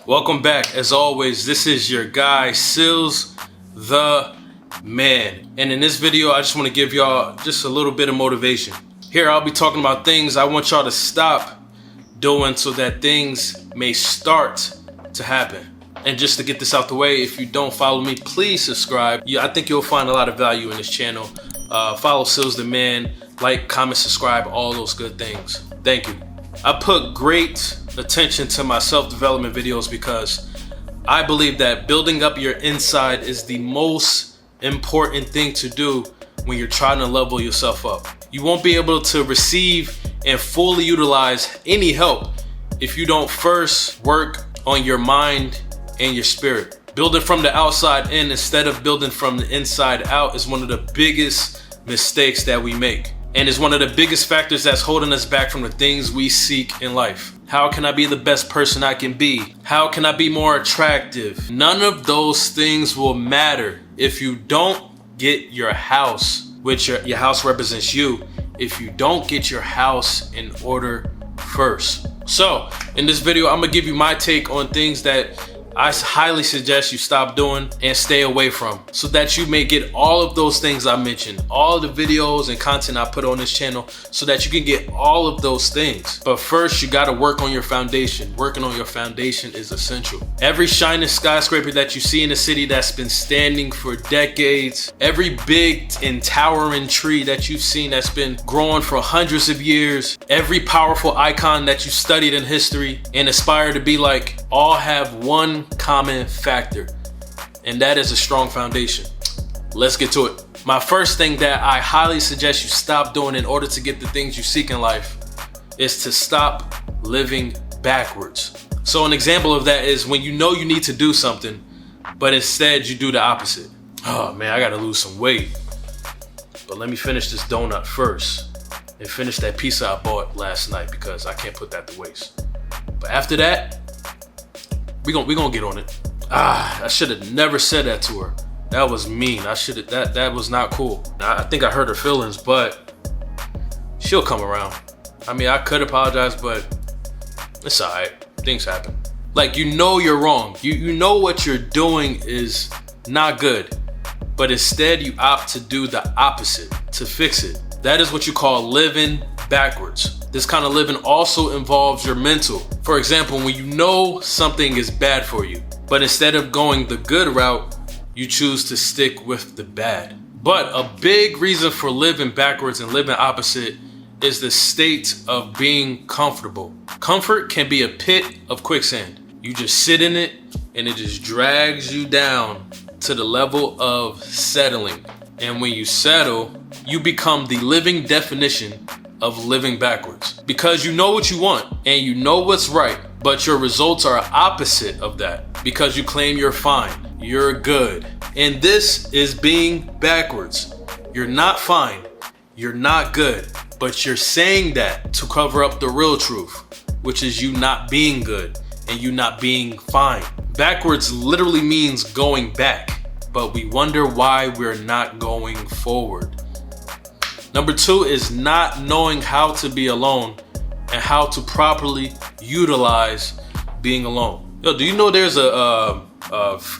Welcome back. As always, this is your guy, Sealz the Man. And in this video, I just want to give y'all just a little bit of motivation. Here, I'll be talking about things I want y'all to stop doing so that things may start to happen. And just to get this out the way, if you don't follow me, please subscribe. I think you'll find a lot of value in this channel. Follow Sealz the Man, like, comment, subscribe, all those good things. Thank you. I put great attention to my self-development videos because I believe that building up your inside is the most important thing to do when you're trying to level yourself up. You won't be able to receive and fully utilize any help if you don't first work on your mind and your spirit. Building from the outside in instead of building from the inside out is one of the biggest mistakes that we make. And is one of the biggest factors that's holding us back from the things we seek in life. How can I be the best person I can be? How can I be more attractive? None of those things will matter if you don't get your house, which your house represents you, if you don't get your house in order first. So in this video, I'm gonna give you my take on things that I highly suggest you stop doing and stay away from so that you may get all of those things I mentioned, all the videos and content I put on this channel so that you can get all of those things. But first, you gotta work on your foundation. Working on your foundation is essential. Every shining skyscraper that you see in the city that's been standing for decades, every big and towering tree that you've seen that's been growing for hundreds of years, every powerful icon that you studied in history and aspire to be like, all have one common factor, and that is a strong foundation. Let's get to it. My first thing that I highly suggest you stop doing in order to get the things you seek in life is to stop living backwards. So an example of that is when you know you need to do something, but instead you do the opposite. Oh man, I gotta lose some weight, but let me finish this donut first and finish that pizza I bought last night because I can't put that to waste. But after that, we gonna get on it. I should have never said that to her. That was mean. That was not cool. I think I hurt her feelings, but she'll come around. I mean, I could apologize, but it's all right. Things happen. Like, you know you're wrong. You know what you're doing is not good, but instead you opt to do the opposite, to fix it. That is what you call living backwards. This kind of living also involves your mental. For example, when you know something is bad for you, but instead of going the good route, you choose to stick with the bad. But a big reason for living backwards and living opposite is the state of being comfortable. Comfort can be a pit of quicksand. You just sit in it and it just drags you down to the level of settling. And when you settle, you become the living definition of living backwards, because you know what you want and you know what's right, but your results are opposite of that because you claim you're fine, you're good. And this is being backwards. You're not fine, you're not good, but you're saying that to cover up the real truth, which is you not being good and you not being fine. Backwards literally means going back, but we wonder why we're not going forward. Number two is not knowing how to be alone and how to properly utilize being alone. Yo, do you know there's a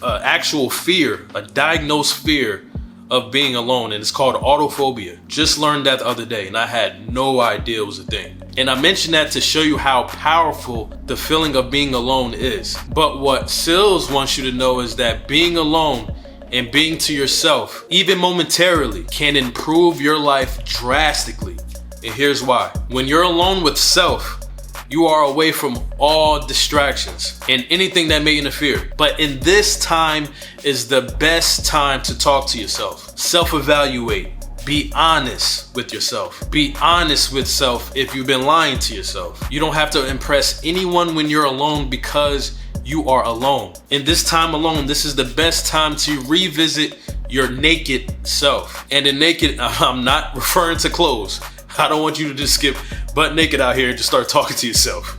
actual fear, a diagnosed fear of being alone, and it's called autophobia. Just learned that the other day and I had no idea it was a thing. And I mentioned that to show you how powerful the feeling of being alone is. But what Sealz wants you to know is that being alone and being to yourself, even momentarily, can improve your life drastically. And here's why. When you're alone with self, you are away from all distractions and anything that may interfere. But in this time is the best time to talk to yourself. Self-evaluate. Be honest with yourself. Be honest with self if you've been lying to yourself. You don't have to impress anyone when you're alone because you are alone. In this time alone, this is the best time to revisit your naked self. And in naked, I'm not referring to clothes. I don't want you to just skip butt naked out here and just start talking to yourself.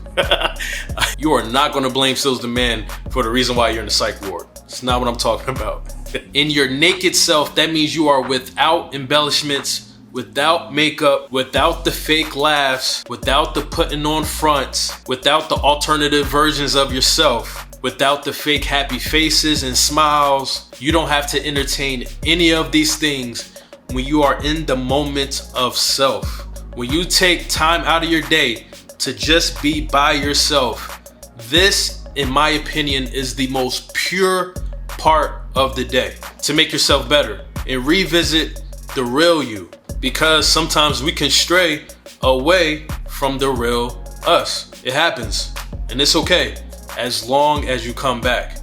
You are not gonna blame Sealz the Man for the reason why you're in the psych ward. It's not what I'm talking about. In your naked self, that means you are without embellishments, without makeup, without the fake laughs, without the putting on fronts, without the alternative versions of yourself. without the fake happy faces and smiles. You don't have to entertain any of these things when you are in the moment of self. When you take time out of your day to just be by yourself, this, in my opinion, is the most pure part of the day to make yourself better and revisit the real you, because sometimes we can stray away from the real us. It happens, and it's okay as long as you come back.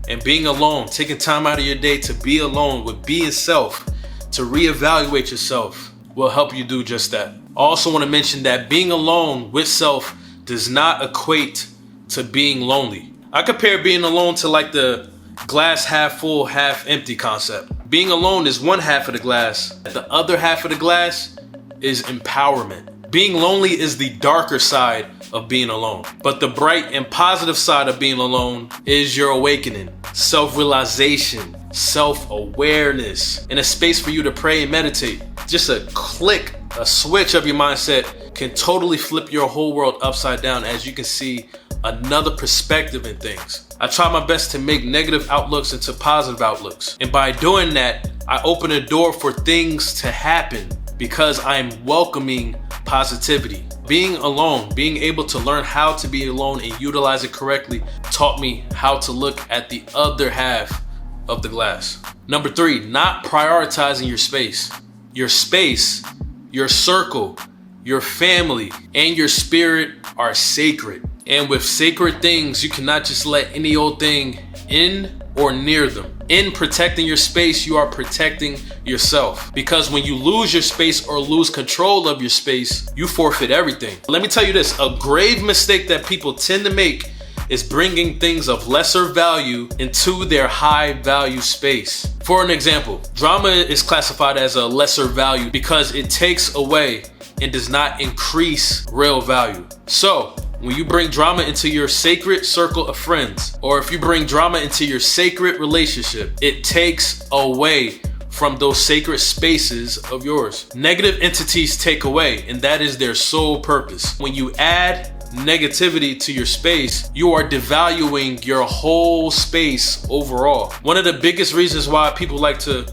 And being alone, taking time out of your day to be alone with being self, to reevaluate yourself, will help you do just that. I also want to mention that being alone with self does not equate to being lonely. I compare being alone to like the glass half full, half empty concept. Being alone is one half of the glass. The other half of the glass is empowerment. Being lonely is the darker side of being alone. But the bright and positive side of being alone is your awakening, self-realization, self-awareness, and a space for you to pray and meditate. Just a click, a switch of your mindset can totally flip your whole world upside down as you can see another perspective in things. I try my best to make negative outlooks into positive outlooks. And by doing that, I open a door for things to happen because I'm welcoming positivity. Being alone, being able to learn how to be alone and utilize it correctly taught me how to look at the other half of the glass. Number 3, not prioritizing your space. Your space, your circle, your family, and your spirit are sacred. And with sacred things, you cannot just let any old thing in or near them. In protecting your space, you are protecting yourself. Because when you lose your space or lose control of your space, you forfeit everything. Let me tell you this, a grave mistake that people tend to make is bringing things of lesser value into their high value space. For an example, drama is classified as a lesser value because it takes away and does not increase real value. So, when you bring drama into your sacred circle of friends, or if you bring drama into your sacred relationship, it takes away from those sacred spaces of yours. Negative entities take away, and that is their sole purpose. When you add negativity to your space, you are devaluing your whole space overall. One of the biggest reasons why people like to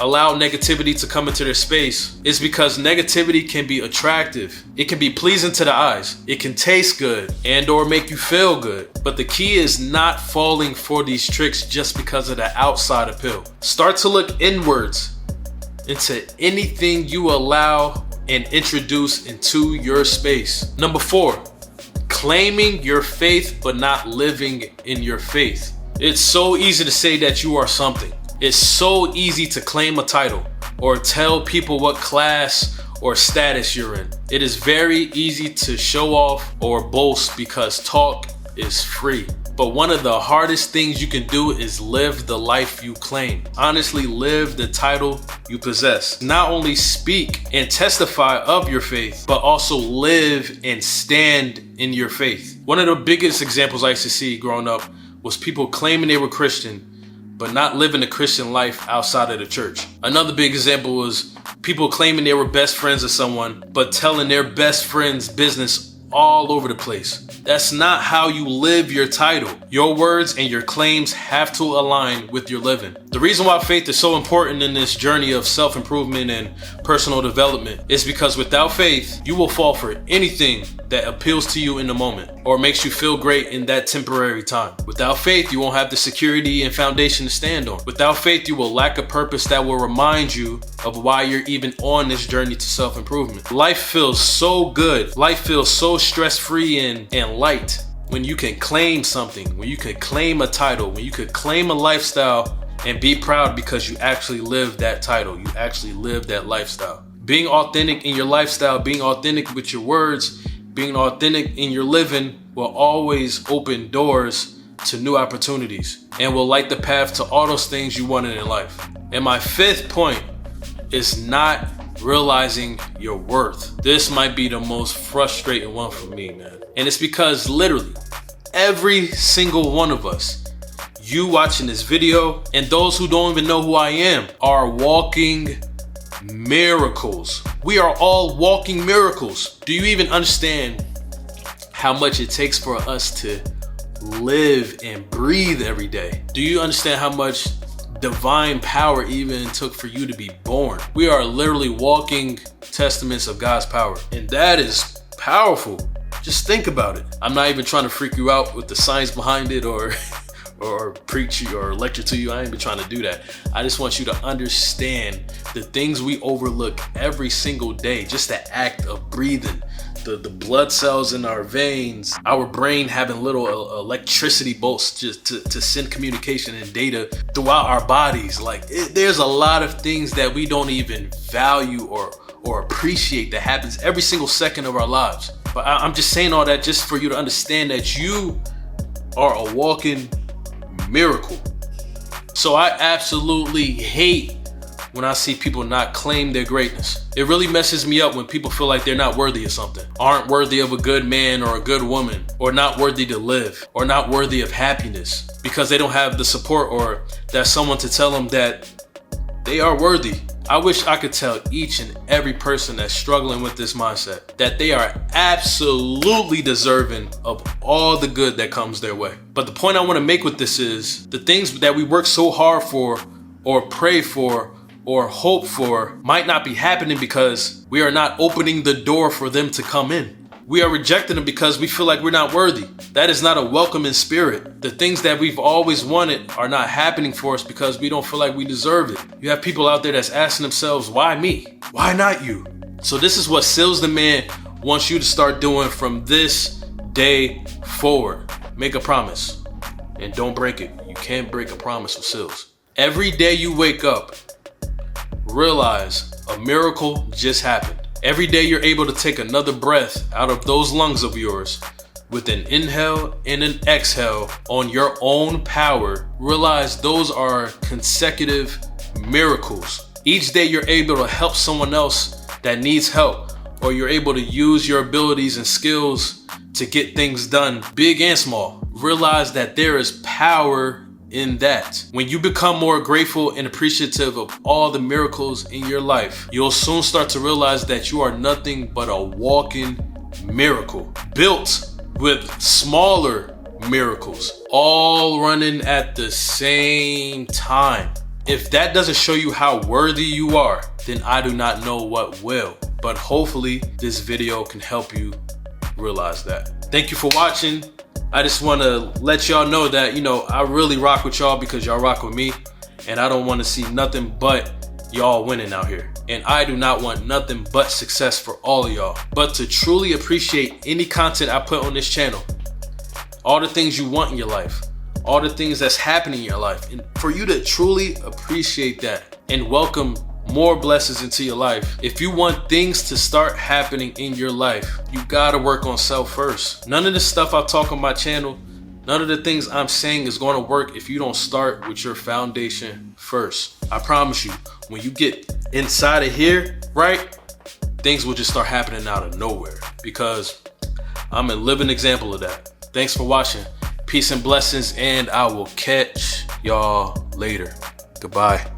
allow negativity to come into their space is because negativity can be attractive. It can be pleasing to the eyes. It can taste good and or make you feel good. But the key is not falling for these tricks just because of the outside appeal. Start to look inwards into anything you allow and introduce into your space. Number 4, claiming your faith but not living in your faith. It's so easy to say that you are something. It's so easy to claim a title or tell people what class or status you're in. It is very easy to show off or boast because talk is free. But one of the hardest things you can do is live the life you claim. Honestly, live the title you possess. Not only speak and testify of your faith, but also live and stand in your faith. One of the biggest examples I used to see growing up was people claiming they were Christian, but not living a Christian life outside of the church. Another big example was people claiming they were best friends with someone, but telling their best friend's business all over the place. That's not how you live your title. Your words and your claims have to align with your living. The reason why faith is so important in this journey of self-improvement and personal development is because without faith, you will fall for anything that appeals to you in the moment or makes you feel great in that temporary time. Without faith, you won't have the security and foundation to stand on. Without faith, you will lack a purpose that will remind you of why you're even on this journey to self-improvement. Life feels so good. Life feels so stress-free and light when you can claim something, when you can claim a title, when you could claim a lifestyle and be proud because you actually live that title, you actually live that lifestyle. Being authentic in your lifestyle, being authentic with your words, being authentic in your living will always open doors to new opportunities and will light the path to all those things you wanted in life. And my 5th point is not realizing your worth. This might be the most frustrating one for me, man. And it's because literally every single one of us, you watching this video and those who don't even know who I am, are walking miracles. We are all walking miracles. Do you even understand how much it takes for us to live and breathe every day. Do you understand how much divine power even took for you to be born? We are literally walking testaments of God's power, and that is powerful. Just think about it. I'm not even trying to freak you out with the science behind it or preach you or lecture to you. I ain't even trying to do that. I just want you to understand the things we overlook every single day. Just the act of breathing, the blood cells in our veins, our brain having little electricity bolts just to send communication and data throughout our bodies. Like there's a lot of things that we don't even value or appreciate that happens every single second of our lives. But I'm just saying all that just for you to understand that you are a walking miracle. So I absolutely hate when I see people not claim their greatness. It really messes me up when people feel like they're not worthy of something, aren't worthy of a good man or a good woman, or not worthy to live, or not worthy of happiness because they don't have the support or that someone to tell them that they are worthy. I wish I could tell each and every person that's struggling with this mindset that they are absolutely deserving of all the good that comes their way. But the point I want to make with this is the things that we work so hard for or pray for or hope for might not be happening because we are not opening the door for them to come in. We are rejecting them because we feel like we're not worthy. That is not a welcoming spirit. The things that we've always wanted are not happening for us because we don't feel like we deserve it. You have people out there that's asking themselves, why me? Why not you? So this is what Sealz the Man wants you to start doing from this day forward. Make a promise and don't break it. You can't break a promise with Sealz. Every day you wake up, realize a miracle just happened. Every day you're able to take another breath out of those lungs of yours with an inhale and an exhale on your own power. Realize those are consecutive miracles. Each day you're able to help someone else that needs help, or you're able to use your abilities and skills to get things done, big and small. Realize that there is power in that. When you become more grateful and appreciative of all the miracles in your life, you'll soon start to realize that you are nothing but a walking miracle, built with smaller miracles, all running at the same time. If that doesn't show you how worthy you are, then I do not know what will. But hopefully this video can help you realize that. Thank you for watching. I just want to let y'all know that, I really rock with y'all because y'all rock with me, and I don't want to see nothing but y'all winning out here. And I do not want nothing but success for all of y'all. But to truly appreciate any content I put on this channel, all the things you want in your life, all the things that's happening in your life, and for you to truly appreciate that and welcome more blessings into your life. If you want things to start happening in your life, you gotta work on self first. None of the stuff I talk on my channel, none of the things I'm saying is going to work if you don't start with your foundation first. I promise you, when you get inside of here, right, things will just start happening out of nowhere because I'm a living example of that. Thanks for watching. Peace and blessings, and I will catch y'all later. Goodbye.